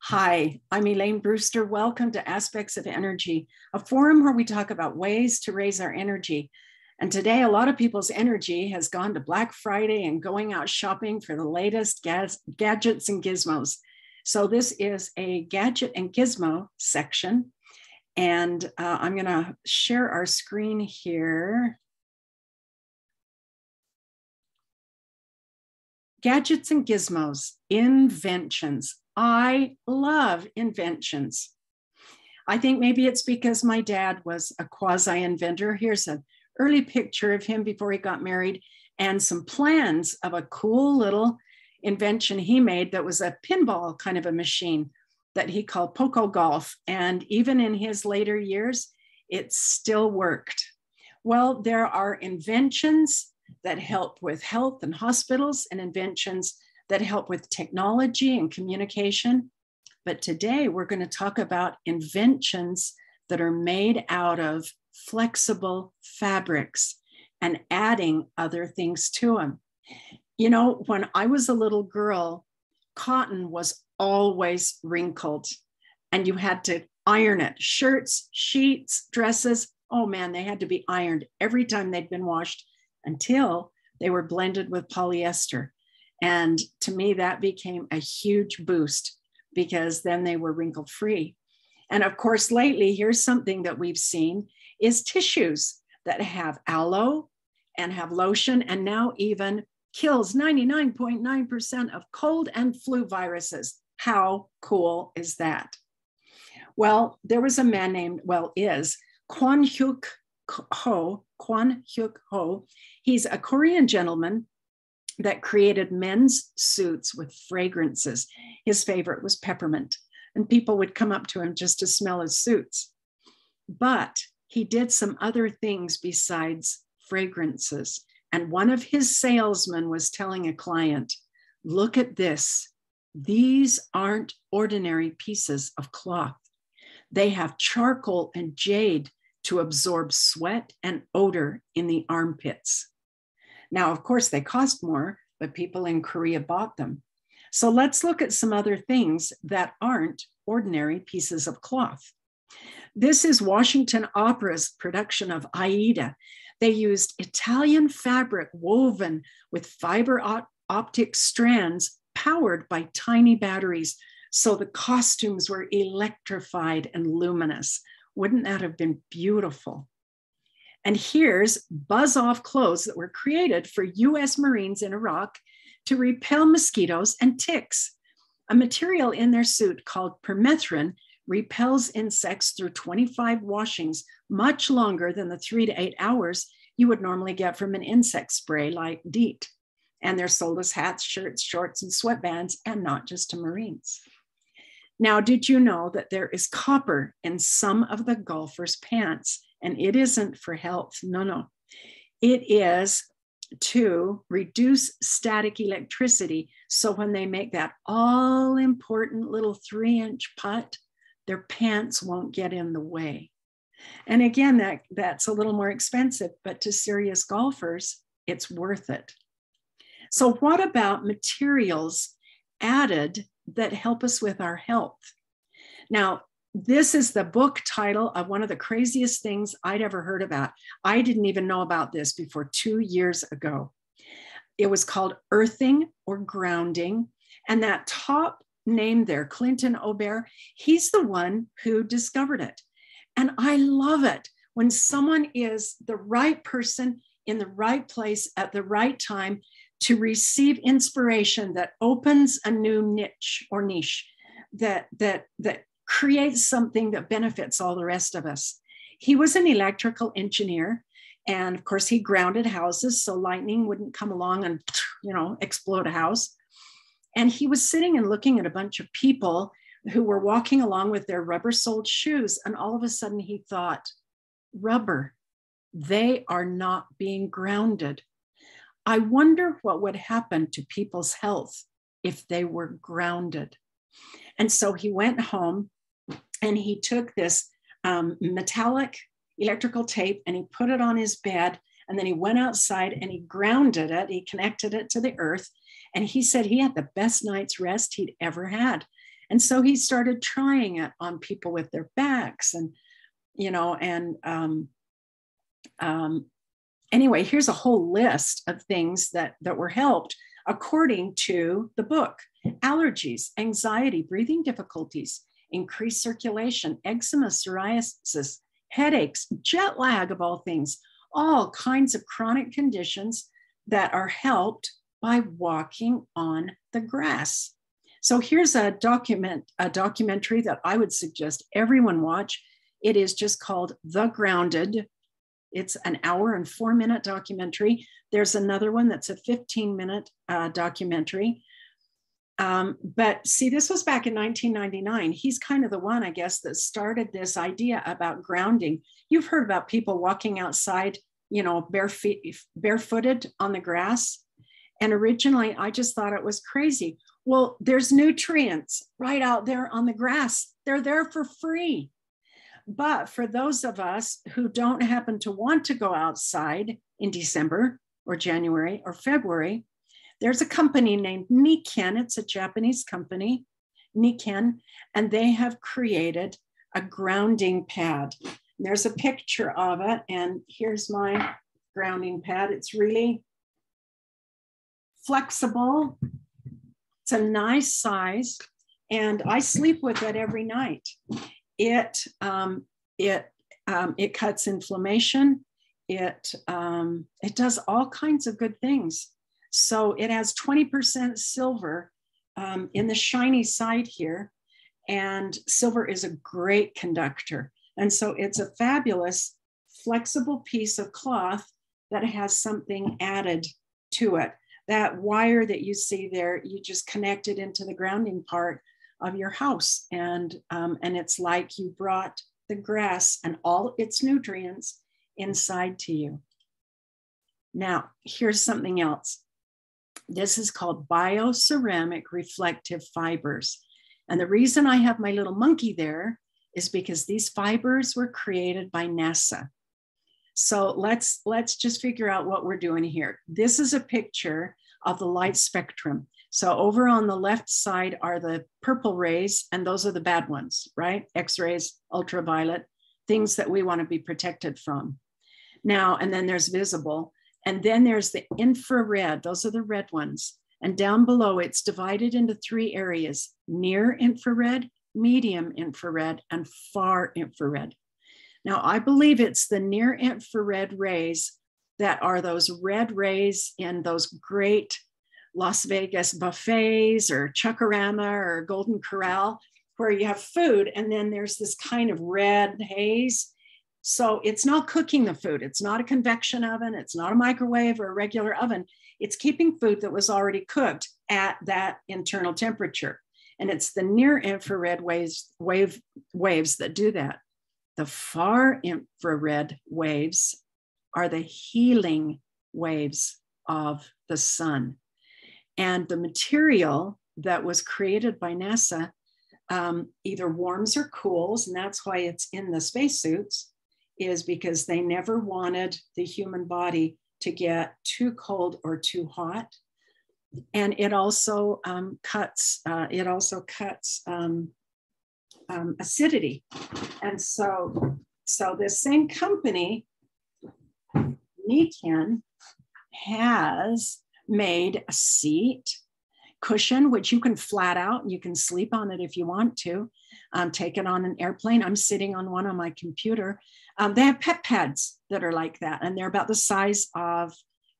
Hi, I'm Elaine Brewster. Welcome to Aspects of Energy, a forum where we talk about ways to raise our energy. And today, a lot of people's energy has gone to Black Friday and going out shopping for the latest gadgets and gizmos. So this is a gadget and gizmo section. And I'm going to share our screen here. Gadgets and gizmos, inventions. I love inventions. I think maybe it's because my dad was a quasi-inventor. Here's an early picture of him before he got married and some plans of a cool little invention he made that was a pinball kind of a machine that he called Poco Golf. And even in his later years, it still worked. Well, there are inventions that help with health and hospitals and inventions that help with technology and communication. But today we're going to talk about inventions that are made out of flexible fabrics and adding other things to them. You know, when I was a little girl, cotton was always wrinkled and you had to iron it. Shirts, sheets, dresses, oh man, they had to be ironed every time they'd been washed until they were blended with polyester. And to me, that became a huge boost because then they were wrinkle free. And of course, lately, here's something that we've seen is tissues that have aloe and have lotion and now even kills 99.9% of cold and flu viruses. How cool is that? Well, there was a man named, is Kwon Hyuk Ho. Kwon Hyuk Ho. He's a Korean gentleman that created men's suits with fragrances. His favorite was peppermint, and people would come up to him just to smell his suits. But he did some other things besides fragrances. And one of his salesmen was telling a client, look at this. These aren't ordinary pieces of cloth. They have charcoal and jade to absorb sweat and odor in the armpits. Now, of course, they cost more, but people in Korea bought them. So let's look at some other things that aren't ordinary pieces of cloth. This is Washington Opera's production of Aida. They used Italian fabric woven with fiber optic strands powered by tiny batteries. So the costumes were electrified and luminous. Wouldn't that have been beautiful? And here's buzz-off clothes that were created for US Marines in Iraq to repel mosquitoes and ticks. A material in their suit called permethrin repels insects through 25 washings, much longer than the 3 to 8 hours you would normally get from an insect spray like DEET. And they're sold as hats, shirts, shorts, and sweatbands, and not just to Marines. Now, did you know that there is copper in some of the golfers' pants? And it isn't for health, no. It is to reduce static electricity. So when they make that all important little 3-inch putt, their pants won't get in the way. And again, that's a little more expensive, but to serious golfers, it's worth it. So what about materials added that help us with our health? Now, this is the book title of one of the craziest things I'd ever heard about. I didn't even know about this before 2 years ago. It was called Earthing or Grounding. And that top name there, Clinton Aubert, he's the one who discovered it. And I love it when someone is the right person in the right place at the right time to receive inspiration that opens a new niche that creates something that benefits all the rest of us. He was an electrical engineer, and of course he grounded houses so lightning wouldn't come along and, explode a house. And he was sitting and looking at a bunch of people who were walking along with their rubber-soled shoes, and all of a sudden he thought, rubber, they are not being grounded. I wonder what would happen to people's health if they were grounded. And so he went home and he took this metallic electrical tape and he put it on his bed, and then he went outside and he grounded it. He connected it to the earth, and he said he had the best night's rest he'd ever had. And so he started trying it on people with their backs and, anyway, here's a whole list of things that were helped according to the book: allergies, anxiety, breathing difficulties, increased circulation, eczema, psoriasis, headaches, jet lag, of all things, all kinds of chronic conditions that are helped by walking on the grass. So here's a documentary that I would suggest everyone watch. It is just called The Grounded. It's an 1 and 4 minute documentary. There's another one that's a 15-minute documentary. But see, this was back in 1999. He's kind of the one, I guess, that started this idea about grounding. You've heard about people walking outside, barefooted on the grass. And originally, I just thought it was crazy. Well, there's nutrients right out there on the grass. They're there for free. But for those of us who don't happen to want to go outside in December or January or February, there's a company named Nikken. It's a Japanese company, Nikken, and they have created a grounding pad. And there's a picture of it, and here's my grounding pad. It's really flexible. It's a nice size, and I sleep with it every night. It cuts inflammation. It does all kinds of good things. So it has 20% silver in the shiny side here, and silver is a great conductor. And so it's a fabulous, flexible piece of cloth that has something added to it. That wire that you see there, you just connect it into the grounding part of your house. And it's like you brought the grass and all its nutrients inside to you. Now, here's something else. This is called bioceramic reflective fibers. And the reason I have my little monkey there is because these fibers were created by NASA. So let's just figure out what we're doing here. This is a picture of the light spectrum. So over on the left side are the purple rays, and those are the bad ones, right? X-rays, ultraviolet, things that we want to be protected from. Now, and then there's visible, and then there's the infrared. Those are the red ones. And down below, it's divided into 3 areas: near infrared, medium infrared, and far infrared. Now, I believe it's the near infrared rays that are those red rays in those great Las Vegas buffets or Chuckarama or Golden Corral, where you have food and then there's this kind of red haze. So it's not cooking the food. It's not a convection oven. It's not a microwave or a regular oven. It's keeping food that was already cooked at that internal temperature. And it's the near infrared waves that do that. The far infrared waves are the healing waves of the sun. And the material that was created by NASA either warms or cools, and that's why it's in the spacesuits, is because they never wanted the human body to get too cold or too hot. And it also cuts acidity. And so this same company, Nikken, has made a seat cushion, which you can flat out and you can sleep on it if you want to. Take it on an airplane. I'm sitting on one on my computer. They have pet pads that are like that, and they're about the size of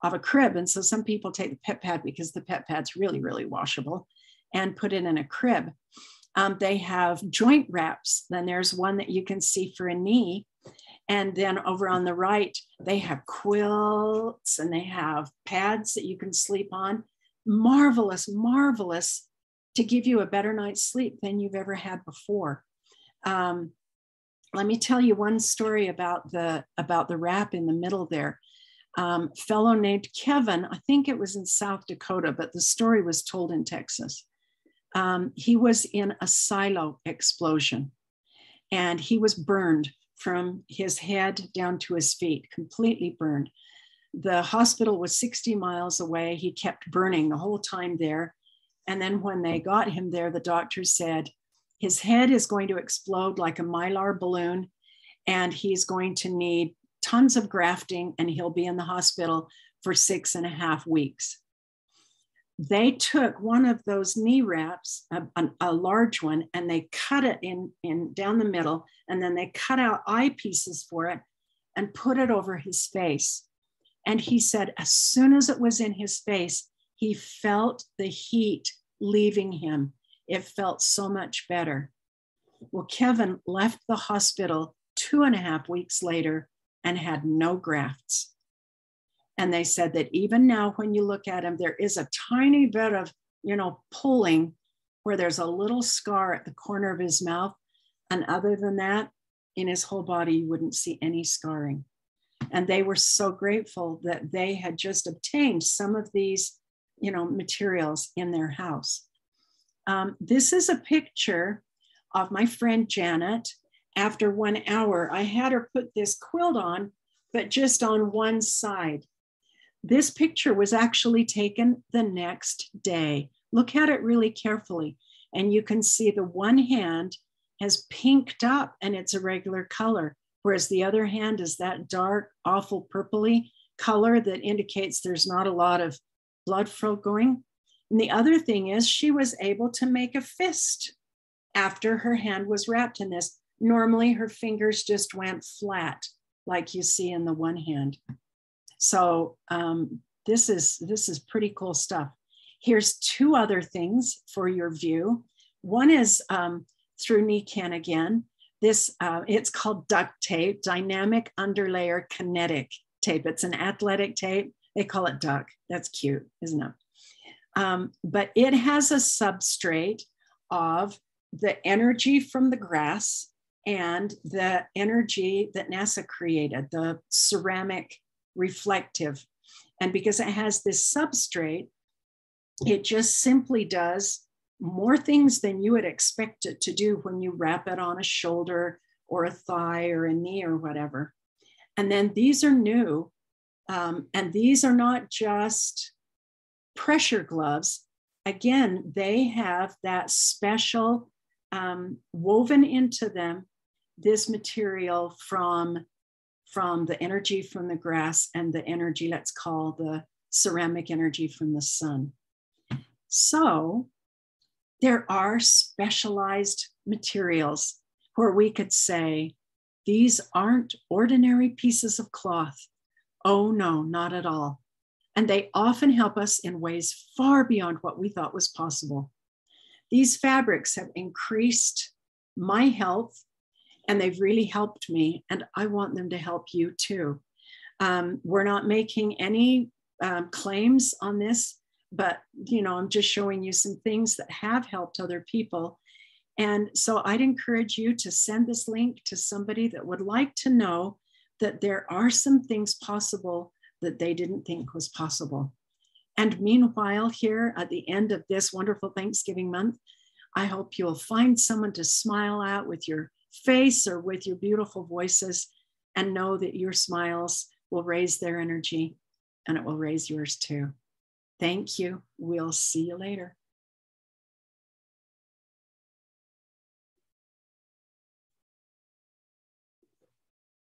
a crib. And so some people take the pet pad because the pet pad's really, really washable, and put it in a crib. They have joint wraps. Then there's one that you can see for a knee. And then over on the right, they have quilts and they have pads that you can sleep on. Marvelous, marvelous, to give you a better night's sleep than you've ever had before. Let me tell you one story about the wrap in the middle there. Fellow named Kevin, I think it was in South Dakota, but the story was told in Texas. He was in a silo explosion and he was burned from his head down to his feet, completely burned. The hospital was 60 miles away. He kept burning the whole time there. And then when they got him there, the doctor said, His head is going to explode like a mylar balloon, and he's going to need tons of grafting, and he'll be in the hospital for 6.5 weeks. They took one of those knee wraps, a large one, and they cut it in down the middle, and then they cut out eyepieces for it and put it over his face. And he said, as soon as it was in his face, he felt the heat leaving him. It felt so much better. Well, Kevin left the hospital 2.5 weeks later and had no grafts. And they said that even now, when you look at him, there is a tiny bit of, pulling where there's a little scar at the corner of his mouth. And other than that, in his whole body, you wouldn't see any scarring. And they were so grateful that they had just obtained some of these, materials in their house. This is a picture of my friend Janet. After 1 hour, I had her put this quilt on, but just on one side. This picture was actually taken the next day. Look at it really carefully, and you can see the one hand has pinked up and it's a regular color, whereas the other hand is that dark, awful purpley color that indicates there's not a lot of blood flow going. And the other thing is she was able to make a fist after her hand was wrapped in this. Normally her fingers just went flat, like you see in the one hand. So this is pretty cool stuff. Here's 2 other things for your view. One is through Nikken again. This it's called duct tape, dynamic underlayer kinetic tape. It's an athletic tape. They call it duck. That's cute, isn't it? But it has a substrate of the energy from the grass and the energy that NASA created, the ceramic reflective. And because it has this substrate, it just simply does more things than you would expect it to do when you wrap it on a shoulder or a thigh or a knee or whatever. And then these are new, and these are not just pressure gloves. Again, they have that special woven into them, this material from the energy from the grass and the energy, let's call the ceramic energy from the sun. So there are specialized materials where we could say, these aren't ordinary pieces of cloth. Oh no, not at all. And they often help us in ways far beyond what we thought was possible. These fabrics have increased my health, and they've really helped me, and I want them to help you too. We're not making any claims on this, but I'm just showing you some things that have helped other people. And so I'd encourage you to send this link to somebody that would like to know that there are some things possible that they didn't think was possible. And meanwhile, here at the end of this wonderful Thanksgiving month, I hope you'll find someone to smile at with your face or with your beautiful voices, and know that your smiles will raise their energy and it will raise yours too. Thank you. We'll see you later.